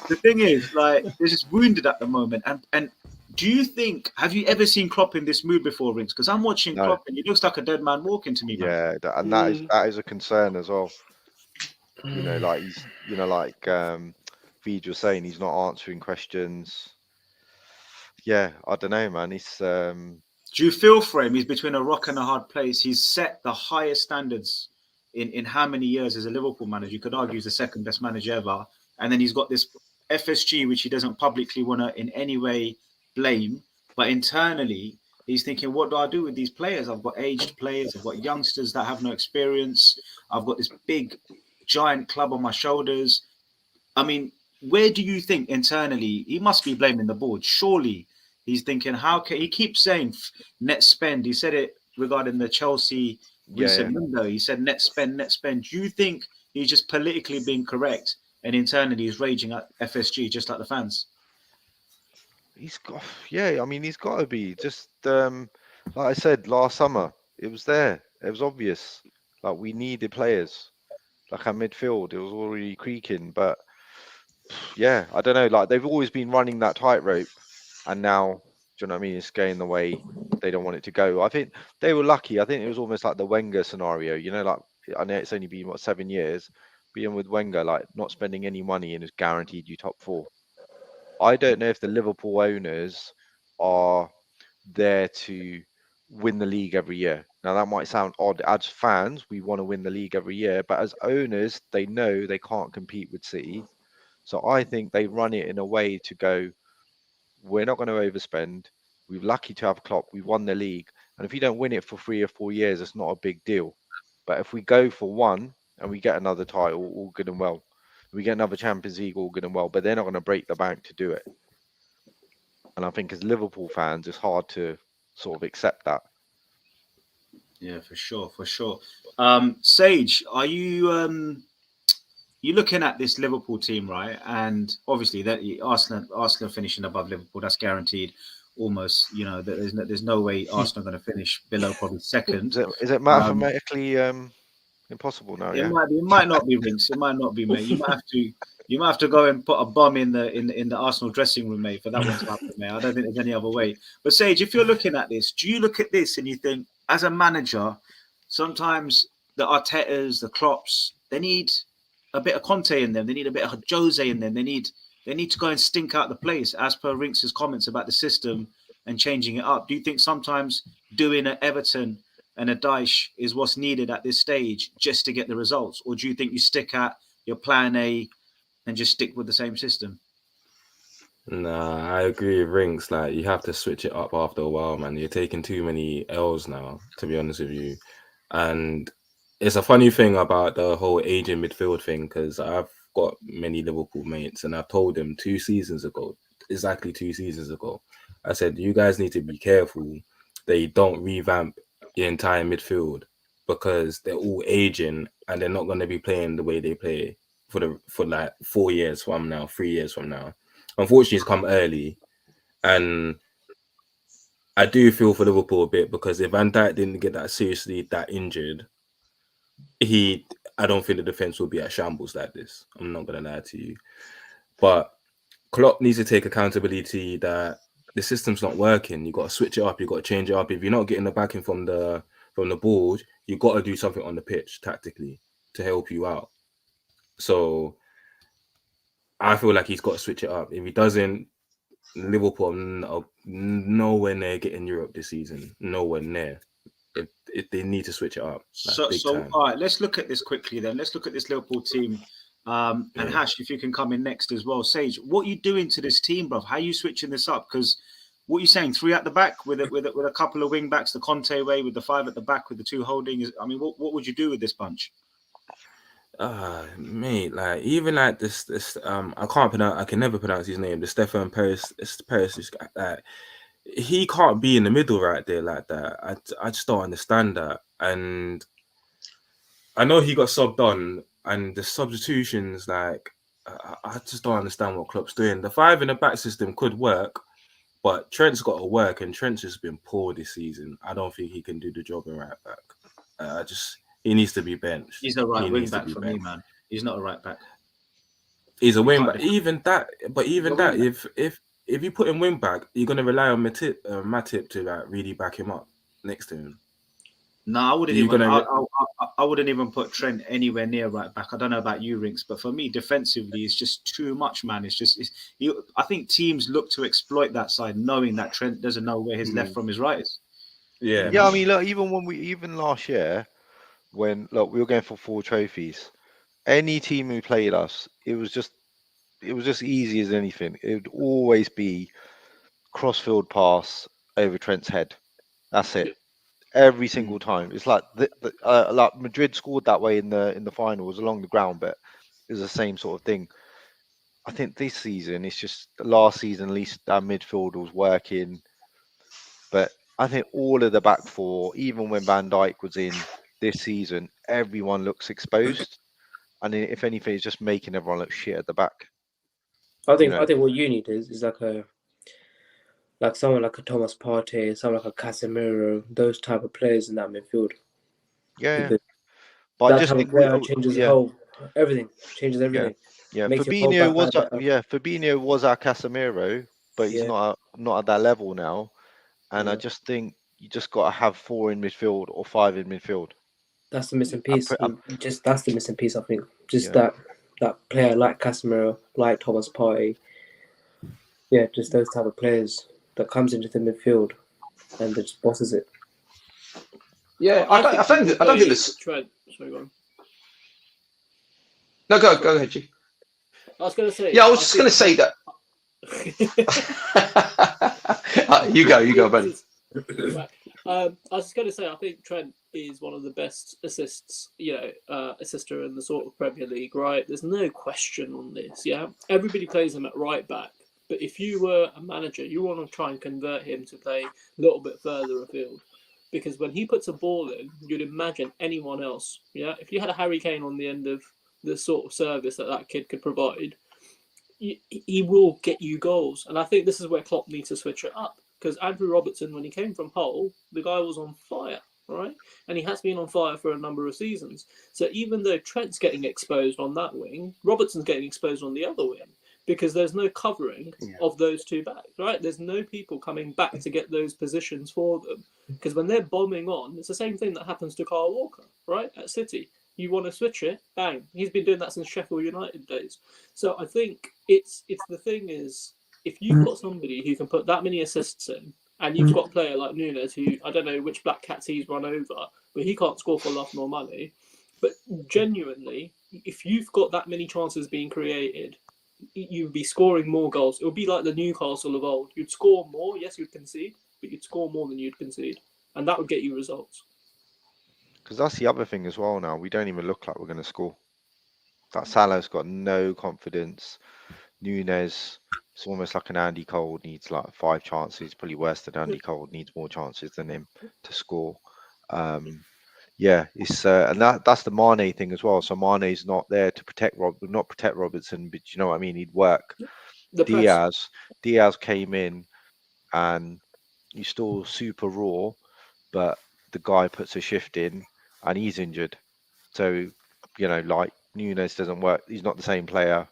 The thing is, like, they're just wounded at the moment. And do you think, have you ever seen Klopp in this mood before, Rings? Because I'm watching No, Klopp and he looks like a dead man walking to me, man. yeah, and Mm, that is a concern as well. mm. Like Vij was saying, he's not answering questions. Yeah, I don't know, man. It's Do you feel for him? He's between a rock and a hard place. He's set the highest standards in how many years as a Liverpool manager? You could argue he's the second best manager ever. And then he's got this FSG, which he doesn't publicly want to in any way blame. But internally, he's thinking, what do I do with these players? I've got aged players, I've got youngsters that have no experience. I've got this big, giant club on my shoulders. I mean, where do you think internally he must be blaming the board? Surely he's thinking, how can he keeps saying net spend? He said it regarding the Chelsea yeah, yeah. recent window. He said net spend, net spend. Do you think he's just politically being correct and internally he's raging at FSG just like the fans? He's got yeah. I mean, he's got to be just like I said last summer. It was there. It was obvious. Like we needed players. Like our midfield, it was already creaking. But yeah, I don't know. Like they've always been running that tightrope, and now, do you know what I mean? It's going the way they don't want it to go. I think they were lucky. I think it was almost like the Wenger scenario. Like I know it's only been what 7 years, being with Wenger, like not spending any money and it's guaranteed you top four. I don't know if the Liverpool owners are there to win the league every year. Now that might sound odd. As fans, we want to win the league every year, but as owners, they know they can't compete with City. So I think they run it in a way to go, we're not going to overspend. We're lucky to have Klopp. We won the league. And if you don't win it for 3 or 4 years, it's not a big deal. But if we go for one and we get another title, all good and well. We get another Champions League, all good and well. But they're not going to break the bank to do it. And I think as Liverpool fans, it's hard to sort of accept that. Yeah, for sure, for sure. Sage, are you looking at this Liverpool team, right? And obviously that Arsenal finishing above Liverpool, that's guaranteed. Almost, there's no way Arsenal are going to finish below probably second. Is it Um, mathematically impossible now? it Yeah. might be, it might not be Rinks. It might not be, mate. You might have to go and put a bomb in the Arsenal dressing room, mate, for that one to happen, mate. I don't think there's any other way. But Sage, if you're looking at this, do you look at this and you think, as a manager, sometimes the Artetas, the Klopps, they need a bit of Conte in them. They need a bit of Jose in them. They need to go and stink out the place, as per Rinks's comments about the system and changing it up. Do you think sometimes doing an Everton and a Dyche is what's needed at this stage just to get the results? Or do you think you stick at your plan A and just stick with the same system? Nah, I agree with Rinks. Like, you have to switch it up after a while, man. You're taking too many L's now, to be honest with you. And it's a funny thing about the whole aging midfield thing, because I've got many Liverpool mates, and I've told them 2 seasons ago, exactly 2 seasons ago, I said, you guys need to be careful that you don't revamp your entire midfield, because they're all aging and they're not going to be playing the way they play for like 4 years from now, 3 years from now. Unfortunately, it's come early, and I do feel for Liverpool a bit, because if Van Dijk didn't get that seriously, that injured, he I don't think the defense will be at shambles like this. I'm not gonna lie to you, but Klopp needs to take accountability that the system's not working. You got to switch it up. You got to change it up. If you're not getting the backing from the board, you got to do something on the pitch tactically to help you out. So I feel like he's got to switch it up. If he doesn't, Liverpool are nowhere near getting Europe this season. Nowhere near. If they need to switch it up, like So, big so time. all right, let's look at this quickly then. Let's look at this Liverpool team. And Hash, if you can come in next as well. Sage, what are you doing to this team, bro? How are you switching this up? Because what you're saying, three at the back with a couple of wing backs, the Conte way, with the five at the back with the two holding. I mean, what would you do with this bunch? Mate, like even like this I can never pronounce his name. The Stefan Paris this guy, like he can't be in the middle right there like that. I just don't understand that. And I know he got subbed on, and the substitutions, like I just don't understand what Klopp's doing. The five in the back system could work, but Trent's got to work, and Trent's just been poor this season. I don't think he can do the job in right back. He needs to be benched. He's a right He wing needs to back be for me, benched. man. He's not a right back. He's a You wing can't back. defend. Even that, but even a that, wing if you put him wing back, you're gonna rely on Matip to like really back him up next to him. No, I wouldn't You're even. gonna. I wouldn't even put Trent anywhere near right back. I don't know about you, Rinks, but for me, defensively, it's just too much, man. It's just. I think teams look to exploit that side, knowing that Trent doesn't know where his left from his right is. Yeah, You Yeah, know? I mean, look, even last year when we were going for 4 trophies, any team who played us, it was just easy as anything. It would always be crossfield pass over Trent's head. That's it. Every single time. It's like like Madrid scored that way in the finals along the ground, but it was the same sort of thing. I think this season, it's just last season, at least our midfield was working. But I think all of the back four, even when Van Dijk was in this season, everyone looks exposed. And if anything, it's just making everyone look shit at the back. I think what you need is like someone like a Thomas Partey, someone like a Casemiro, those type of players in that midfield. Yeah. Because But I that just type of think player changes the whole everything. Changes everything. Yeah, Makes your whole back line better. Fabinho was our Casemiro, but he's not at that level now. And I Yeah. just think you just got to have 4 in midfield or 5 in midfield. That's the missing piece. That's the missing piece. I think just that player like Casemiro, like Thomas Partey. Yeah, just those type of players that comes into the midfield and just bosses it. Yeah, I don't think this. Trent. Sorry, go on. No, go ahead, G. I was going to say. Yeah, I was just going to say that. You go, buddy. I was just going to say, I think Trent is one of the best assister in the sort of Premier League, right? There's no question on this, yeah? Everybody plays him at right back, but if you were a manager, you want to try and convert him to play a little bit further afield. Because when he puts a ball in, you'd imagine anyone else, yeah? If you had a Harry Kane on the end of the sort of service that kid could provide, he will get you goals. And I think this is where Klopp needs to switch it up. Because Andrew Robertson, when he came from Hull, the guy was on fire, right? And he has been on fire for a number of seasons. So even though Trent's getting exposed on that wing, Robertson's getting exposed on the other wing. Because there's no covering of those two backs, right? There's no people coming back to get those positions for them. Because when they're bombing on, it's the same thing that happens to Kyle Walker, right? At City. You want to switch it, bang. He's been doing that since Sheffield United days. So I think it's the thing is, if you've got somebody who can put that many assists in, and you've got a player like Nunes who, I don't know which black cats he's run over, but he can't score for love nor money. But genuinely, if you've got that many chances being created, you'd be scoring more goals. It would be like the Newcastle of old. You'd score more, yes, you'd concede, but you'd score more than you'd concede. And that would get you results. Because that's the other thing as well now. We don't even look like we're going to score. That Salah's got no confidence. Nunes, it's almost like an Andy Cole, needs like 5 chances, probably worse than Andy Cole, needs more chances than him to score. It's and that's the Mane thing as well. So Mane's not there to protect Robertson, but you know what I mean? He'd work. Diaz came in and he's still super raw, but the guy puts a shift in and he's injured. So, like Nunes doesn't work. He's not the same player.